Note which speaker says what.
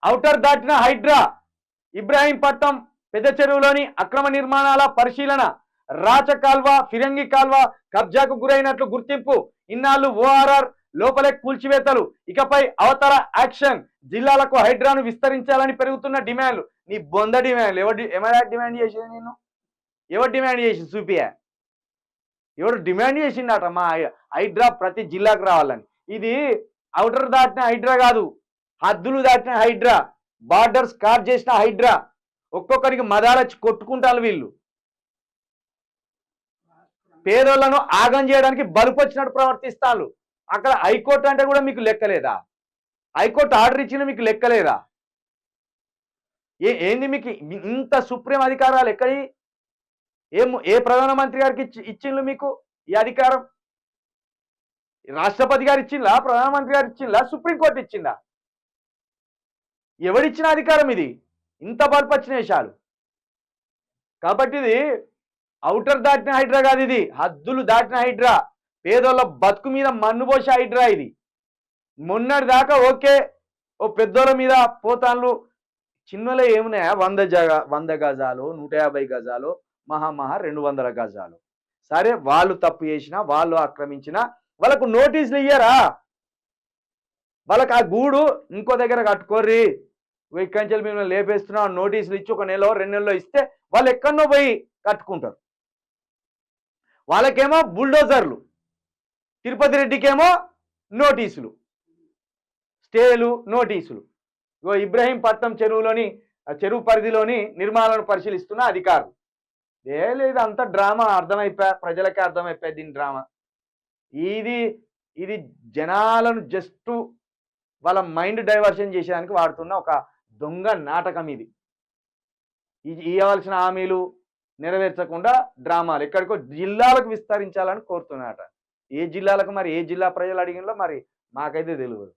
Speaker 1: outer దాటిన హైడ్రా ఇబ్రాహీంపట్నం పెద్ద చెరువులోని అక్రమ నిర్మాణాల పరిశీలన రాచ కాల్వ ఫిరంగి కాల్వ కబ్జాకు గురైనట్లు గుర్తింపు ఇన్నాళ్ళు ఓఆర్ఆర్ లోపలే కూల్చివేతలు ఇకపై అవతర యాక్షన్ జిల్లాలకు హైడ్రాను విస్తరించాలని పెరుగుతున్న డిమాండ్లు నీ బొంద డిమాండ్లు ఎవరు డిమాండ్ చేసింది నేను ఎవరు డిమాండ్ చేసింది చూపియా ఎవరు డిమాండ్ చేసిండట మా హైడ్రా ప్రతి జిల్లాకు రావాలని ఇది ఔటర్ దాటిన హైడ్రా కాదు హద్దులు దాటిన హైడ్రా బార్డర్స్ కార్ చేసిన హైడ్రా ఒక్కొక్కరికి మదాలచ్చి కొట్టుకుంటారు వీళ్ళు పేదోళ్లను ఆగం చేయడానికి బలుపు వచ్చినట్టు ప్రవర్తిస్తారు అక్కడ హైకోర్టు అంటే కూడా మీకు లెక్కలేదా హైకోర్టు ఆర్డర్ ఇచ్చిన మీకు లెక్కలేదా ఏంది మీకు ఇంత సుప్రీం అధికారాలు ఎక్కడి ఏ ప్రధానమంత్రి గారికి ఇచ్చిండ్రు మీకు ఈ అధికారం రాష్ట్రపతి గారు ఇచ్చిందా ప్రధానమంత్రి గారు ఇచ్చిందా సుప్రీంకోర్టు ఇచ్చిందా ఎవరిచ్చిన అధికారం ఇది ఇంత బల్పచ్చిన విషయాలు కాబట్టి ఇది ఔటర్ దాటిన హైడ్రా కాదు ఇది హద్దులు దాటిన హైడ్రా పేదోళ్ళ బతుకు మీద మన్ను పోసే హైడ్రా ఇది మొన్నటి దాకా ఓకే ఓ పెద్దోళ్ళ మీద పోతాన్లు చిన్నలో ఏమున్నాయా 100 గజాలు 150 గజాలు మహా 200 గజాలు సరే వాళ్ళు తప్పు చేసినా వాళ్ళు ఆక్రమించినా వాళ్ళకు నోటీసులు ఇయ్యరా వాళ్ళకి ఆ గూడు ఇంకో దగ్గర కట్టుకోర్రి ఇక్కడి మిమ్మల్ని లేపేస్తున్నాం నోటీసులు ఇచ్చి 1 నెల 2 నెలలో ఇస్తే వాళ్ళు ఎక్కడనో పోయి కట్టుకుంటారు వాళ్ళకేమో బుల్డోజర్లు తిరుపతి రెడ్డికేమో నోటీసులు స్టేలు నోటీసులు ఇబ్రాహీంపట్నం చెరువు పరిధిలోని నిర్మాణాలను పరిశీలిస్తున్న అధికారులు లేదు అంత డ్రామా ప్రజలకే అర్థమైపోయి దీని డ్రామా ఇది జనాలను జస్ట్ వాళ్ళ మైండ్ డైవర్షన్ చేసేదానికి వాడుతున్న ఒక దొంగ నాటకం ఇది ఇవ్వాల్సిన హామీలు నెరవేర్చకుండా డ్రామాలు ఎక్కడికో జిల్లాలకు విస్తరించాలని కోరుతున్నారట ఏ జిల్లాలకు మరి ఏ జిల్లా ప్రజలు అడిగినలో మరి మాకైతే తెలియదు